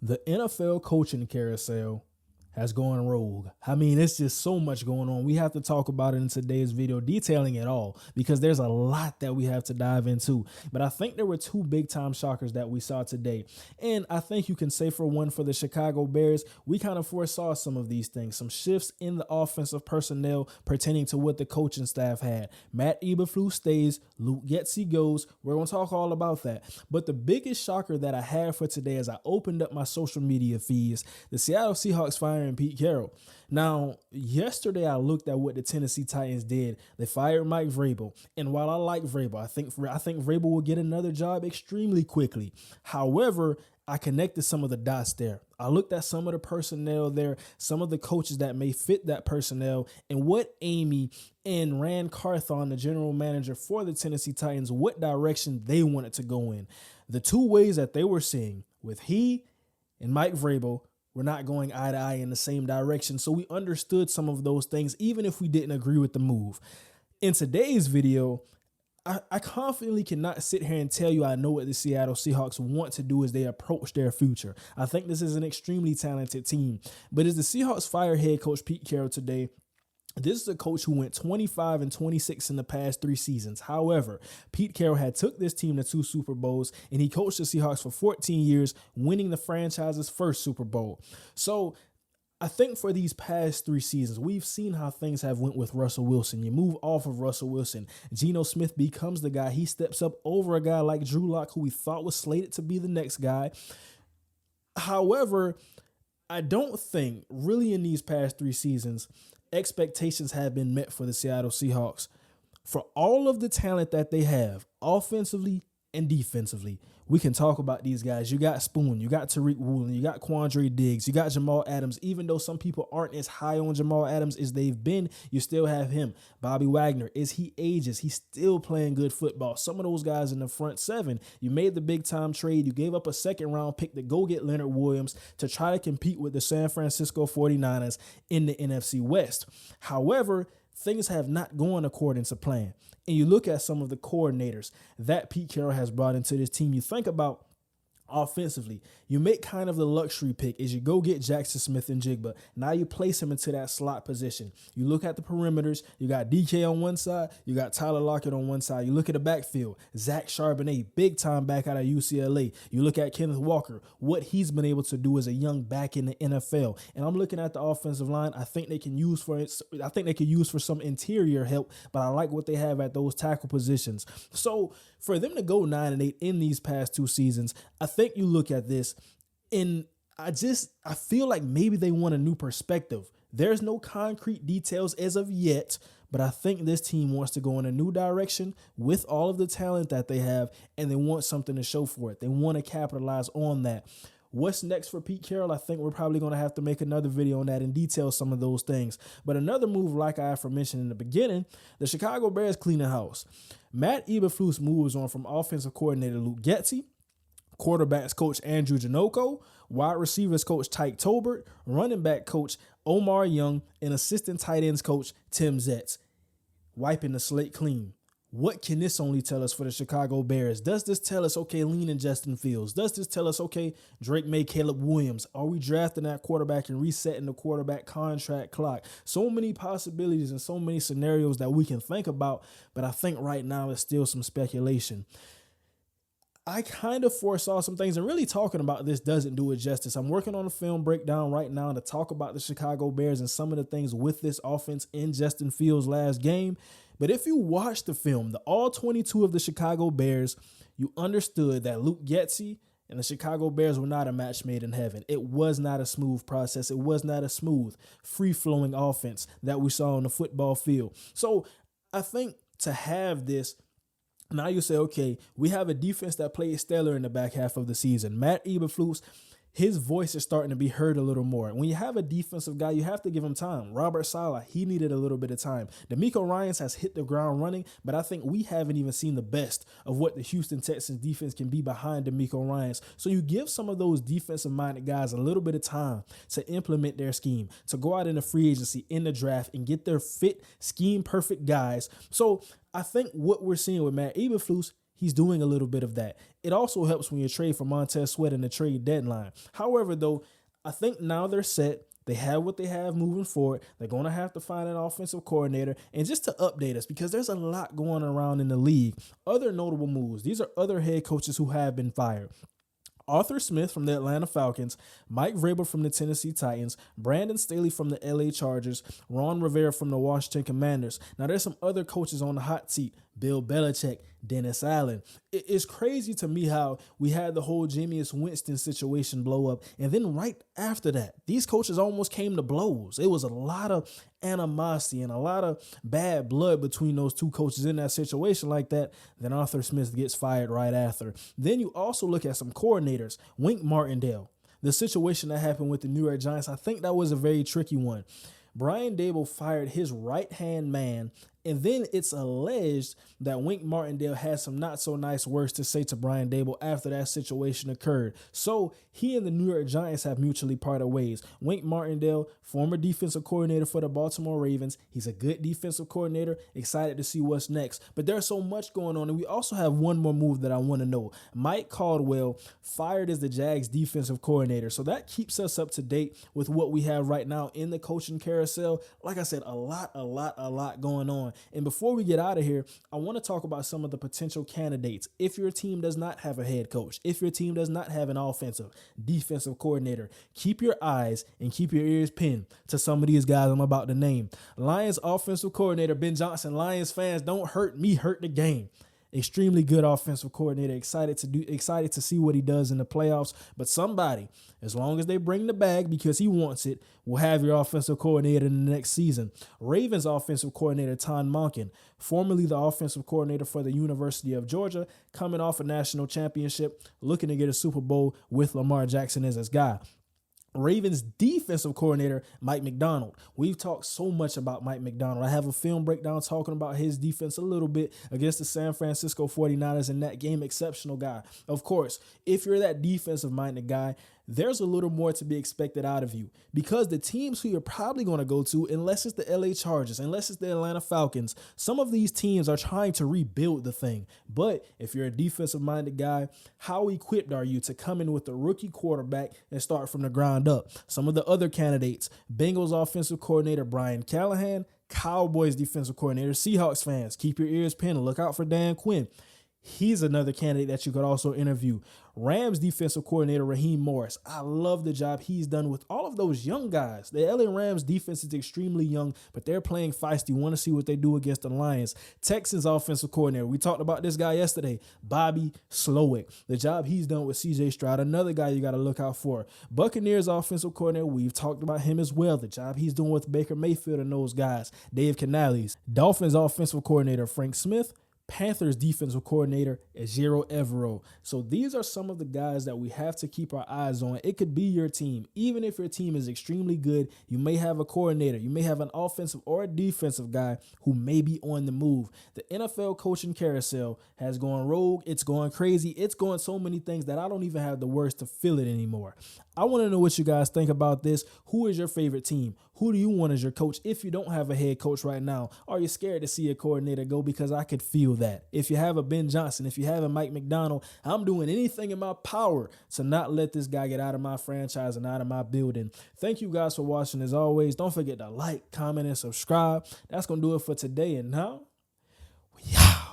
The NFL coaching carousel has gone rogue. I mean, it's just so much going on. We have to talk about it in today's video, detailing it all, because there's a lot that we have to dive into. But I think there were two big time shockers that we saw today. And I think you can say for one, for the Chicago Bears, we kind of foresaw some of these things, some shifts in the offensive personnel pertaining to what the coaching staff had. Matt Eberflus stays, Luke Getsy goes. We're going to talk all about that. But the biggest shocker that I had for today as I opened up my social media feeds, the Seattle Seahawks firing Pete Carroll. Now, yesterday I looked at what the Tennessee Titans did. They fired Mike Vrabel. And while I like Vrabel, I think Vrabel will get another job extremely quickly. However, I connected some of the dots there. I looked at some of the personnel there, some of the coaches that may fit that personnel, and what Amy and Rand Carthon, the general manager for the Tennessee Titans, what direction they wanted to go in. The two ways that they were seeing with he and Mike Vrabel were not going eye to eye in the same direction. So we understood some of those things, even if we didn't agree with the move. In today's video, I confidently cannot sit here and tell you I know what the Seattle Seahawks want to do as they approach their future. I think this is an extremely talented team. But as the Seahawks fire head coach Pete Carroll today, this is a coach who went 25-26 in the past 3 seasons. However, Pete Carroll had took this team to 2 Super Bowls, and he coached the Seahawks for 14 years, winning the franchise's first Super Bowl. So I think for these past 3 seasons, we've seen how things have went with Russell Wilson. You move off of Russell Wilson. Geno Smith becomes the guy. He steps up over a guy like Drew Lock, who we thought was slated to be the next guy. However, I don't think really in these past 3 seasons, expectations have been met for the Seattle Seahawks. For all of the talent that they have, offensively and defensively, we can talk about these guys. You got Spoon, you got Tariq Woolen, you got Quandre Diggs, you got Jamal Adams. Even though some people aren't as high on Jamal Adams as they've been, you still have him. Bobby Wagner, as he ages, he's still playing good football. Some of those guys in the front 7, you made the big time trade. You gave up a 2nd round pick to go get Leonard Williams to try to compete with the San Francisco 49ers in the NFC West. However, things have not gone according to plan. And you look at some of the coordinators that Pete Carroll has brought into this team. You think about offensively, you make kind of the luxury pick as you go get Jackson Smith and Jigba. Now you place him into that slot position. You look at the perimeters. You got DK on one side. You got Tyler Lockett on one side. You look at the backfield. Zach Charbonnet, big time back out of UCLA. You look at Kenneth Walker, what he's been able to do as a young back in the NFL. And I'm looking at the offensive line. I think they can use for some interior help, but I like what they have at those tackle positions. So for them to go 9-8 in these past 2 seasons, I think you look at this and I feel like maybe they want a new perspective. There's no concrete details as of yet, but I think this team wants to go in a new direction with all of the talent that they have, and they want something to show for it. They want to capitalize on that. What's next for Pete Carroll? I think we're probably going to have to make another video on that and detail some of those things. But another move, like I aforementioned in the beginning, the Chicago Bears cleaning house. Matt Eberflus moves on from offensive coordinator Luke Getsy, quarterbacks coach Andrew Janocko, wide receivers coach Tyke Tolbert, running back coach Omar Young, and assistant tight ends coach Tim Zetz. Wiping the slate clean. What can this only tell us for the Chicago Bears? Does this tell us, okay, lean in Justin Fields? Does this tell us, okay, Drake May, Caleb Williams? Are we drafting that quarterback and resetting the quarterback contract clock? So many possibilities and so many scenarios that we can think about, but I think right now it's still some speculation. I kind of foresaw some things, and really talking about this doesn't do it justice. I'm working on a film breakdown right now to talk about the Chicago Bears and some of the things with this offense in Justin Fields' last game. But if you watch the film, the all 22 of the Chicago Bears, you understood that Luke Getsy and the Chicago Bears were not a match made in heaven. It was not a smooth process. It was not a smooth, free-flowing offense that we saw on the football field. So I think to have this, now you say, okay, we have a defense that played stellar in the back half of the season. Matt Eberflus, his voice is starting to be heard a little more. When you have a defensive guy, you have to give him time. Robert Saleh, he needed a little bit of time. D'Amico Ryans has hit the ground running, but I think we haven't even seen the best of what the Houston Texans defense can be behind D'Amico Ryans. So you give some of those defensive-minded guys a little bit of time to implement their scheme, to go out in the free agency, in the draft, and get their fit, scheme-perfect guys. So I think what we're seeing with Matt Eberflus, He's doing a little bit of that. It also helps when you trade for Montez Sweat in the trade deadline. However, though, I think now they're set. They have what they have moving forward. They're going to have to find an offensive coordinator. And just to update us, because there's a lot going around in the league, other notable moves. These are other head coaches who have been fired. Arthur Smith from the Atlanta Falcons, Mike Vrabel from the Tennessee Titans, Brandon Staley from the LA Chargers, Ron Rivera from the Washington Commanders. Now, there's some other coaches on the hot seat. Bill Belichick, Dennis Allen. It's crazy to me how we had the whole Jameis Winston situation blow up. And then right after that, these coaches almost came to blows. It was a lot of animosity and a lot of bad blood between those two coaches in that situation like that. Then Arthur Smith gets fired right after. Then you also look at some coordinators. Wink Martindale, the situation that happened with the New York Giants, I think that was a very tricky one. Brian Daboll fired his right-hand man, and then it's alleged that Wink Martindale had some not so nice words to say to Brian Daboll after that situation occurred. So he and the New York Giants have mutually parted ways. Wink Martindale, former defensive coordinator for the Baltimore Ravens. He's a good defensive coordinator. Excited to see what's next. But there's so much going on, and we also have one more move that I want to know. Mike Caldwell fired as the Jags defensive coordinator. So that keeps us up to date with what we have right now in the coaching carousel. Like I said, a lot going on. And before we get out of here, I want to talk about some of the potential candidates. If your team does not have a head coach, if your team does not have an offensive, defensive coordinator, keep your eyes and keep your ears pinned to some of these guys I'm about to name. Lions offensive coordinator Ben Johnson. Lions fans, don't hurt me, hurt the game. Extremely good offensive coordinator. Excited to see what he does in the playoffs. But somebody, as long as they bring the bag because he wants it, will have your offensive coordinator in the next season. Ravens offensive coordinator Todd Monken, formerly the offensive coordinator for the University of Georgia, coming off a national championship, looking to get a Super Bowl with Lamar Jackson as his guy. Ravens defensive coordinator, Mike Macdonald. We've talked so much about Mike Macdonald. I have a film breakdown talking about his defense a little bit against the San Francisco 49ers in that game. Exceptional guy. Of course, if you're that defensive-minded guy, there's a little more to be expected out of you because the teams who you're probably going to go to, unless it's the LA Chargers, unless it's the Atlanta Falcons, some of these teams are trying to rebuild the thing. But if you're a defensive-minded guy, how equipped are you to come in with a rookie quarterback and start from the ground up? Some of the other candidates, Bengals offensive coordinator Brian Callahan, Cowboys defensive coordinator, Seahawks fans, keep your ears pinned. Look out for Dan Quinn. He's another candidate that you could also interview. Rams defensive coordinator Raheem Morris. I love the job he's done with all of those young guys. The LA Rams defense is extremely young, but they're playing feisty. Want to see what they do against the Lions. Texans offensive coordinator. We talked about this guy yesterday, Bobby Slowick. The job he's done with CJ Stroud. Another guy you got to look out for. Buccaneers offensive coordinator. We've talked about him as well. The job he's doing with Baker Mayfield and those guys. Dave Canales. Dolphins offensive coordinator Frank Smith. Panthers defensive coordinator Ejiro Evero. So these are some of the guys that we have to keep our eyes on. It could be your team. Even if your team is extremely good, you may have a coordinator. You may have an offensive or a defensive guy who may be on the move. The NFL coaching carousel has gone rogue. It's going crazy. It's going so many things that I don't even have the words to fill it anymore. I want to know what you guys think about this. Who is your favorite team? Who do you want as your coach if you don't have a head coach right now? Are you scared to see a coordinator go? Because I could feel that. If you have a Ben Johnson, if you have a Mike Macdonald, I'm doing anything in my power to not let this guy get out of my franchise and out of my building. Thank you guys for watching. As always, don't forget to like, comment, and subscribe. That's going to do it for today. And now, we out.